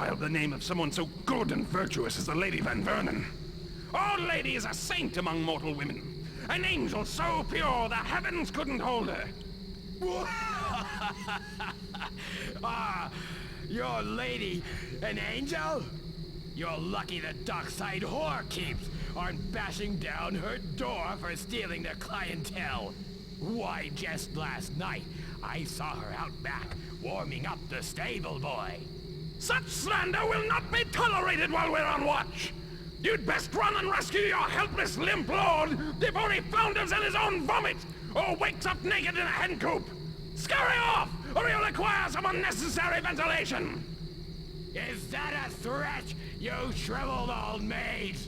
defiled the name of someone so good and virtuous as the Lady Van Vernon. Our lady is a saint among mortal women. An angel so pure the heavens couldn't hold her. Ah, your lady, an angel? You're lucky the dockside whore keeps aren't bashing down her door for stealing their clientele. Why, just last night, I saw her out back, warming up the stable boy. Such slander will not be tolerated while we're on watch. You'd best run and rescue your helpless limp lord before he flounders in his own vomit, or wakes up naked in a hen coop. Scurry off, or you'll require some unnecessary ventilation. Is that a threat, you shriveled old maid?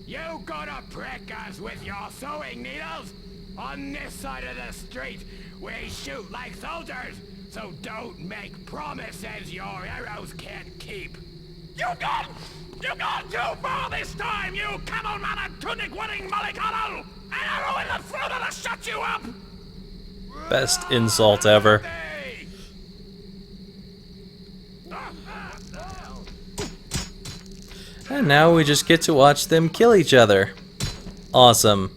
You gonna prick us with your sewing needles? On this side of the street, we shoot like soldiers, so don't make promises your arrows can't keep. You gone too far this time, you camel-man and tunic-wearing mollycoddle! An arrow in the throat that'll shut you up! Best insult ever. And now we just get to watch them kill each other. Awesome.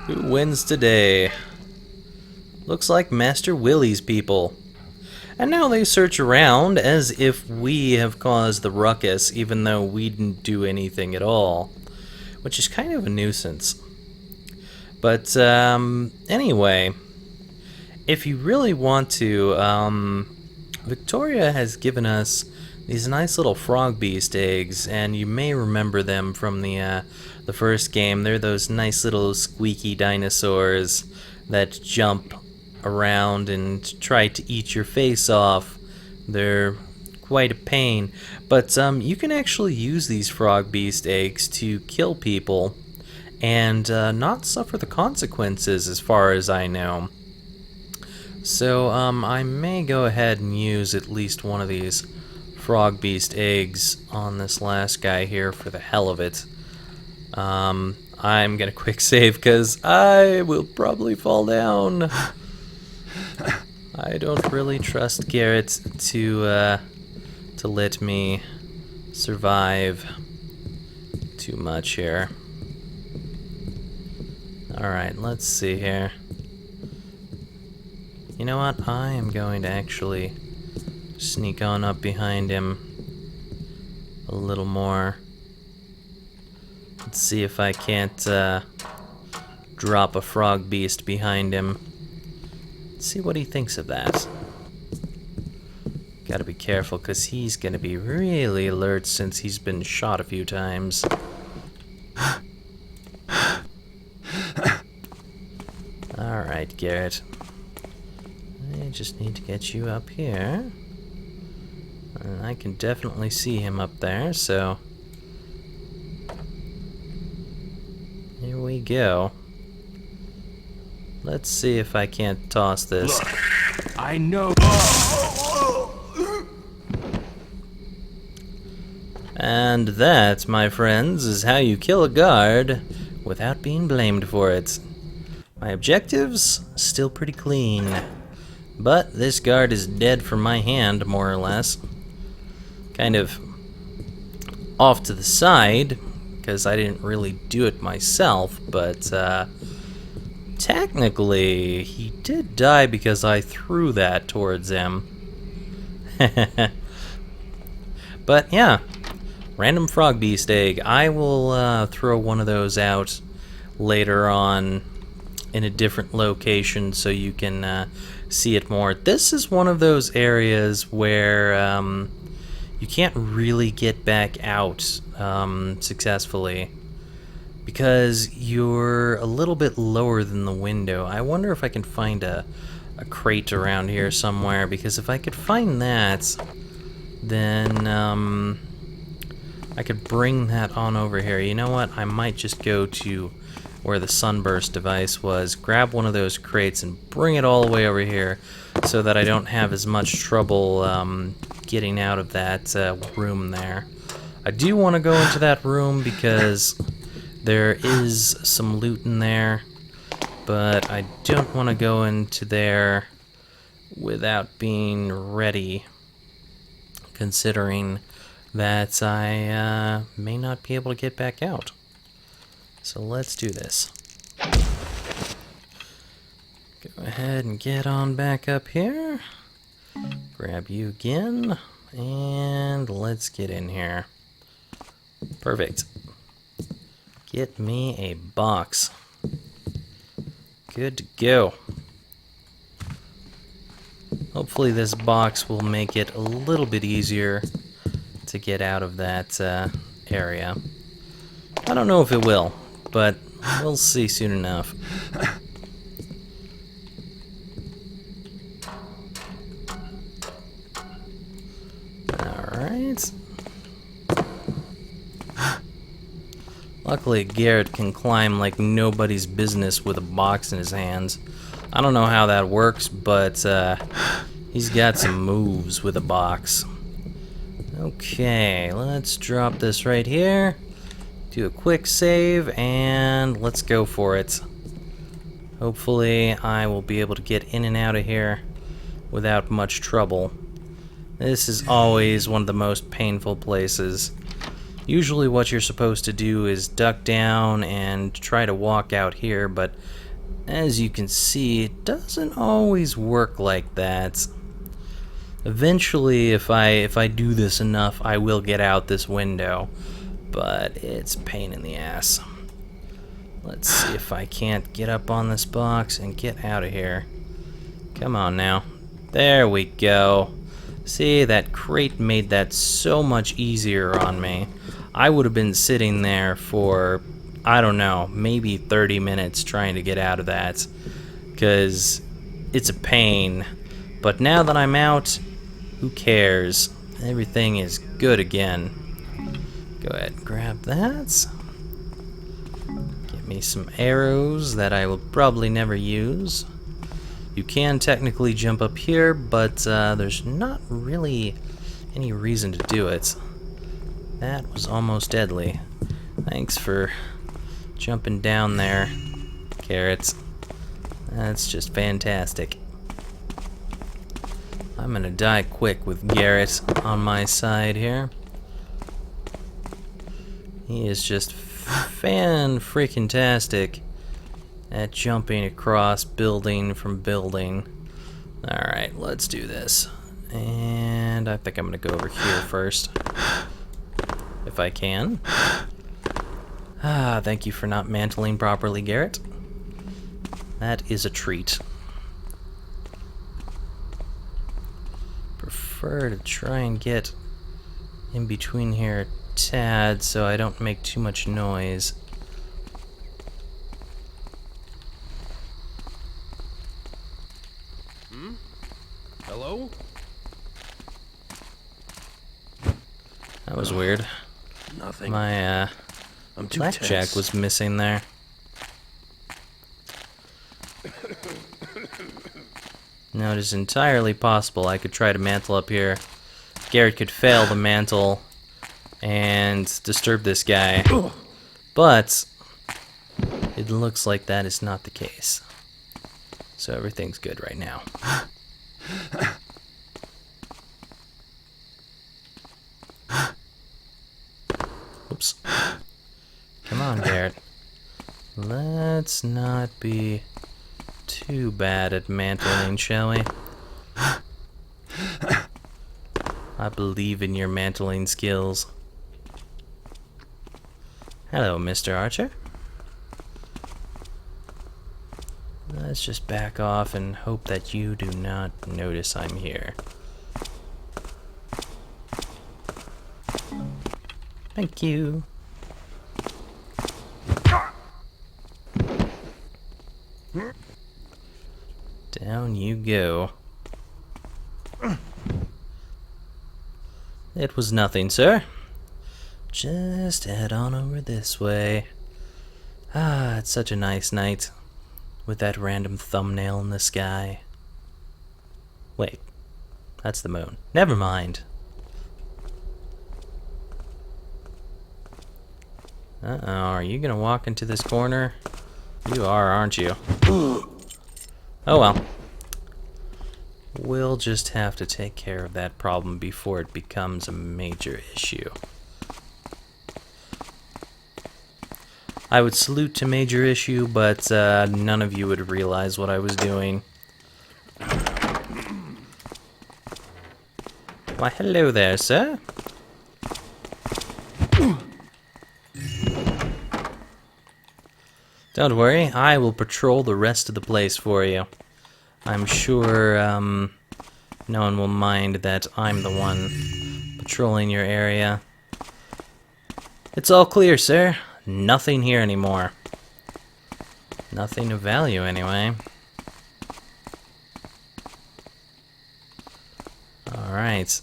Who wins today? Looks like Master Willie's people. And now they search around as if we have caused the ruckus, even though we didn't do anything at all. Which is kind of a nuisance. But, anyway, if you really want to, Victoria has given us these nice little frog beast eggs, and you may remember them from the first game. They're those nice little squeaky dinosaurs that jump around and try to eat your face off. They're quite a pain, but you can actually use these frog beast eggs to kill people and not suffer the consequences, as far as I know. So I may go ahead and use at least one of these frog beast eggs on this last guy here for the hell of it. I'm gonna quick save because I will probably fall down. I don't really trust Garrett to let me survive too much here. Alright, let's see here. You know what? I am going to actually sneak on up behind him a little more. Let's see if I can't drop a frog beast behind him. See what he thinks of that. Gotta be careful, because he's gonna be really alert since he's been shot a few times. Alright, Garrett. I just need to get you up here. And I can definitely see him up there, so... here we go. Let's see if I can't toss this. Look, I know. And that, my friends, is how you kill a guard without being blamed for it. My objectives, still pretty clean. But this guard is dead from my hand, more or less. Kind of off to the side, because I didn't really do it myself, but technically, he did die because I threw that towards him. But yeah, random frog beast egg. I will throw one of those out later on in a different location so you can see it more. This is one of those areas where you can't really get back out successfully because you're a little bit lower than the window. I wonder if I can find a crate around here somewhere, because if I could find that, then I could bring that on over here. You know what? I might just go to where the sunburst device was, grab one of those crates and bring it all the way over here so that I don't have as much trouble getting out of that room there. I do want to go into that room because there is some loot in there, but I don't want to go into there without being ready, considering that I may not be able to get back out. So let's do this. Go ahead and get on back up here. Grab you again. And let's get in here. Perfect. Get me a box. Good to go. Hopefully this box will make it a little bit easier to get out of that area. I don't know if it will, but we'll see soon enough. Alright. Luckily, Garrett can climb like nobody's business with a box in his hands. I don't know how that works, but he's got some moves with a box. Okay, let's drop this right here. Do a quick save, and let's go for it. Hopefully, I will be able to get in and out of here without much trouble. This is always one of the most painful places. Usually what you're supposed to do is duck down and try to walk out here, but as you can see, it doesn't always work like that. Eventually, if I do this enough, I will get out this window, but it's a pain in the ass. Let's see if I can't get up on this box and get out of here. Come on now. There we go. See, that crate made that so much easier on me. I would have been sitting there for, I don't know, maybe 30 minutes trying to get out of that, because it's a pain. But now that I'm out, who cares? Everything is good again. Go ahead and grab that. Get me some arrows that I will probably never use. You can technically jump up here, but there's not really any reason to do it. That was almost deadly. Thanks for jumping down there, Carrots. That's just fantastic. I'm gonna die quick with Garrett on my side here. He is just fan-freaking-tastic at jumping across building from building. Alright, let's do this. And I think I'm gonna go over here first. If I can. Thank you for not mantling properly, Garrett. That is a treat. Prefer to try and get in between here a tad so I don't make too much noise. Hello? That was weird. Nothing. My I'm too blackjack tense. was missing there. Now it is entirely possible I could try to mantle up here. Garrett could fail the mantle and disturb this guy. But it looks like that is not the case. So everything's good right now. Oops. Come on, Garrett. Let's not be too bad at mantling, shall we? I believe in your mantling skills. Hello, Mr. Archer. Let's just back off and hope that you do not notice I'm here. Thank you. Down you go. It was nothing, sir. Just head on over this way. It's such a nice night with that random thumbnail in the sky. Wait, that's the moon. Never mind. Uh-oh, are you gonna walk into this corner? You are, aren't you? Oh well. We'll just have to take care of that problem before it becomes a major issue. I would salute to major issue, but none of you would realize what I was doing. Why, hello there, sir. Don't worry, I will patrol the rest of the place for you. I'm sure no one will mind that I'm the one patrolling your area. It's all clear, sir. Nothing here anymore. Nothing of value, anyway. Alright.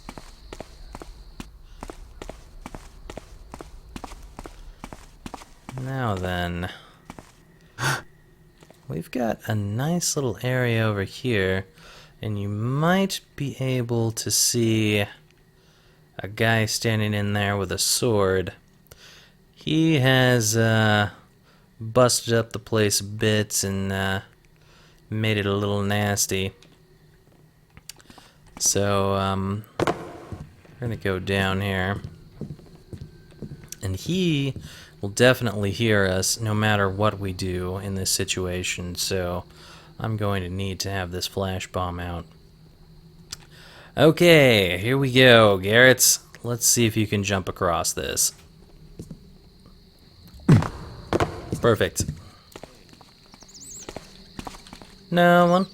Now then. We've got a nice little area over here, and you might be able to see a guy standing in there with a sword. He has busted up the place a bit and made it a little nasty. So we're gonna go down here, and he will definitely hear us no matter what we do in this situation, so I'm going to need to have this flash bomb out. Okay, here we go, Garrett. Let's see if you can jump across this. Perfect. No one?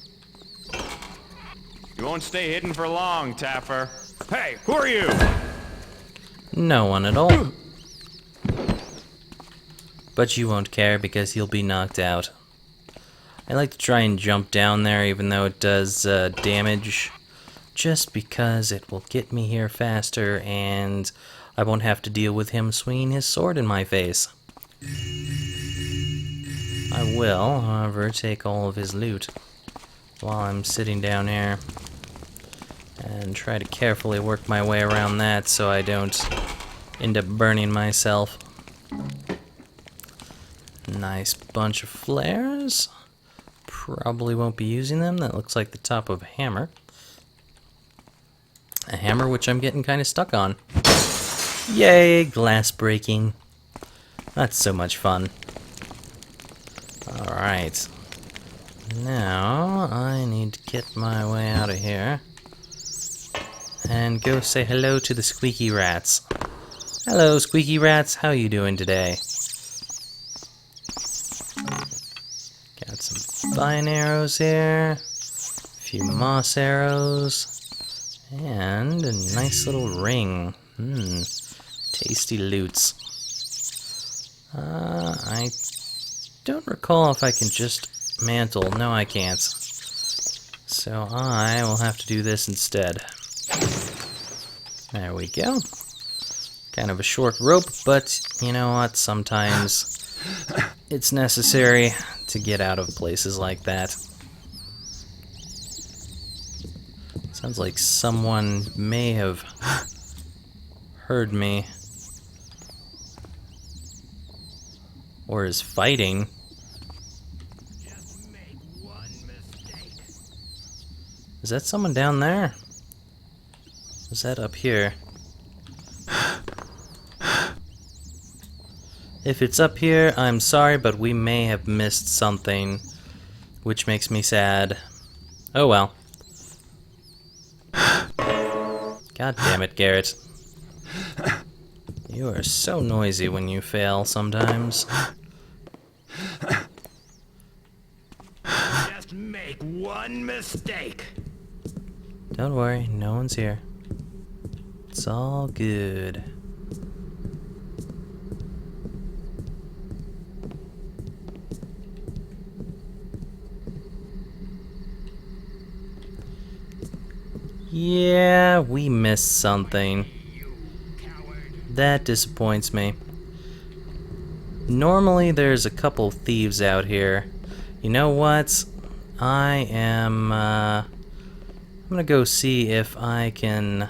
You won't stay hidden for long, Taffer. Hey, who are you? No one at all. But you won't care because you'll be knocked out. I like to try and jump down there even though it does damage, just because it will get me here faster and I won't have to deal with him swinging his sword in my face. I will, however, take all of his loot while I'm sitting down here and try to carefully work my way around that so I don't end up burning myself. Nice bunch of flares. Probably won't be using them. That looks like the top of a hammer. A hammer which I'm getting kind of stuck on. Yay, glass breaking. That's so much fun. Alright. Now, I need to get my way out of here and go say hello to the squeaky rats. Hello, squeaky rats. How you doing today? Got some vine arrows here, a few moss arrows, and a nice little ring. Tasty loots. I don't recall if I can just mantle. No, I can't. So I will have to do this instead. There we go. Kind of a short rope, but you know what? Sometimes it's necessary to get out of places like that. Sounds like someone may have heard me. Or is fighting. Just make one mistake. Is that someone down there? Is that up here? If it's up here, I'm sorry, but we may have missed something, which makes me sad. Oh well. God damn it, Garrett. You are so noisy when you fail sometimes. Just make one mistake. Don't worry, no one's here. It's all good. Yeah, we missed something. That disappoints me. Normally there's a couple thieves out here. You know what? I'm gonna go see if I can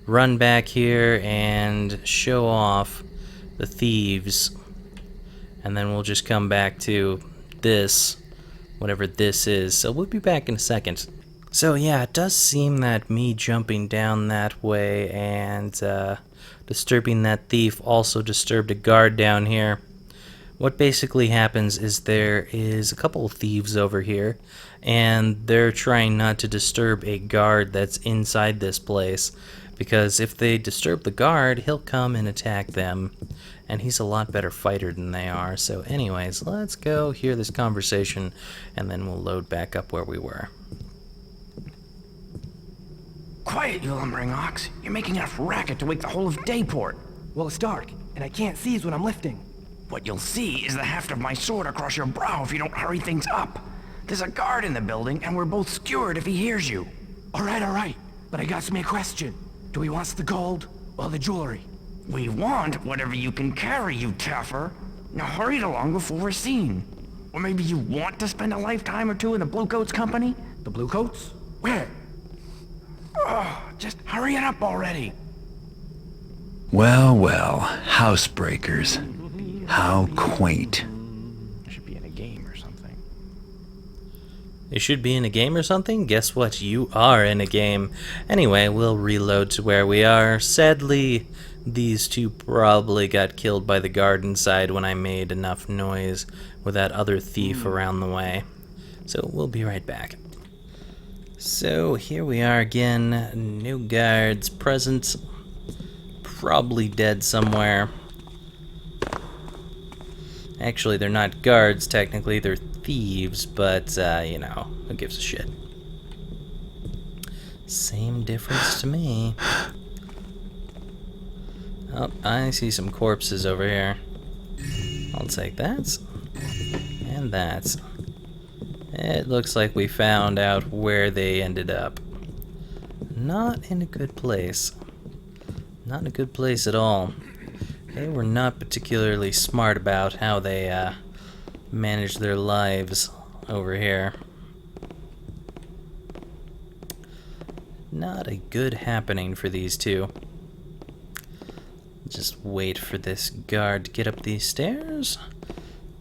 run back here and show off the thieves. And then we'll just come back to this, whatever this is. So we'll be back in a second. So yeah, it does seem that me jumping down that way and disturbing that thief also disturbed a guard down here. What basically happens is there is a couple of thieves over here, and they're trying not to disturb a guard that's inside this place, because if they disturb the guard, he'll come and attack them, and he's a lot better fighter than they are. So anyways, let's go hear this conversation, and then we'll load back up where we were. Quiet, you lumbering ox. You're making enough racket to wake the whole of Dayport. Well, it's dark, and I can't seize what I'm lifting. What you'll see is the haft of my sword across your brow if you don't hurry things up. There's a guard in the building, and we're both skewered if he hears you. All right, but I got me a question. Do we want the gold or the jewelry? We want whatever you can carry, you tougher. Now hurry it along before we're seen. Or maybe you want to spend a lifetime or two in the Bluecoats company? The blue coats? Where? Oh, just hurry it up already. Well, well, housebreakers. How quaint. Should be in a game or something. You should be in a game or something? Guess what? You are in a game. Anyway, we'll reload to where we are. Sadly, these two probably got killed by the guard inside when I made enough noise with that other thief around the way. So we'll be right back. So here we are again. No guards present. Probably dead somewhere. Actually, they're not guards, technically, they're thieves, but, you know, who gives a shit? Same difference to me. Oh, I see some corpses over here. I'll take that. And that. It looks like we found out where they ended up. Not in a good place. Not in a good place at all. They were not particularly smart about how they managed their lives over here. Not a good happening for these two. Just wait for this guard to get up these stairs,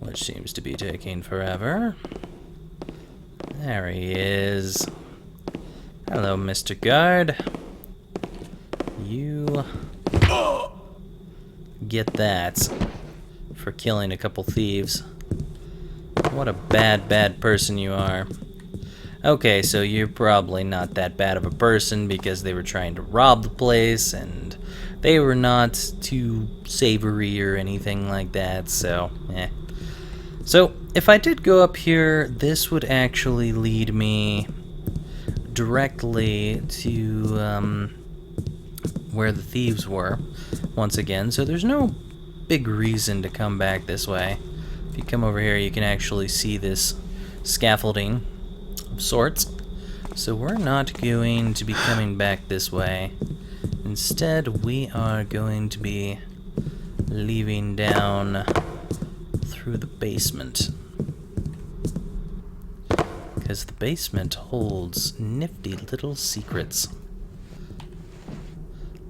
which seems to be taking forever. There he is. Hello, Mr. Guard. You get that for killing a couple thieves. What a bad person you are. Okay, so you're probably not that bad of a person because they were trying to rob the place and they were not too savory or anything like that, so So, if I did go up here, this would actually lead me directly to where the thieves were, once again, so there's no big reason to come back this way. If you come over here, you can actually see this scaffolding of sorts, so we're not going to be coming back this way. Instead, we are going to be leaving down through the basement, because the basement holds nifty little secrets,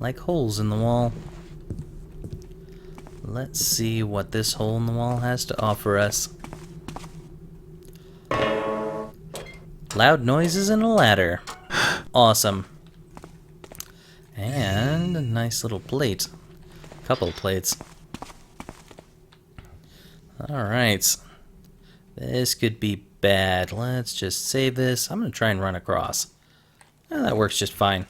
like holes in the wall. Let's see what this hole in the wall has to offer us. Loud noises and a ladder. Awesome. And a nice little plate. Couple plates. Alright. This could be bad. Let's just save this. I'm going to try and run across. That works just fine.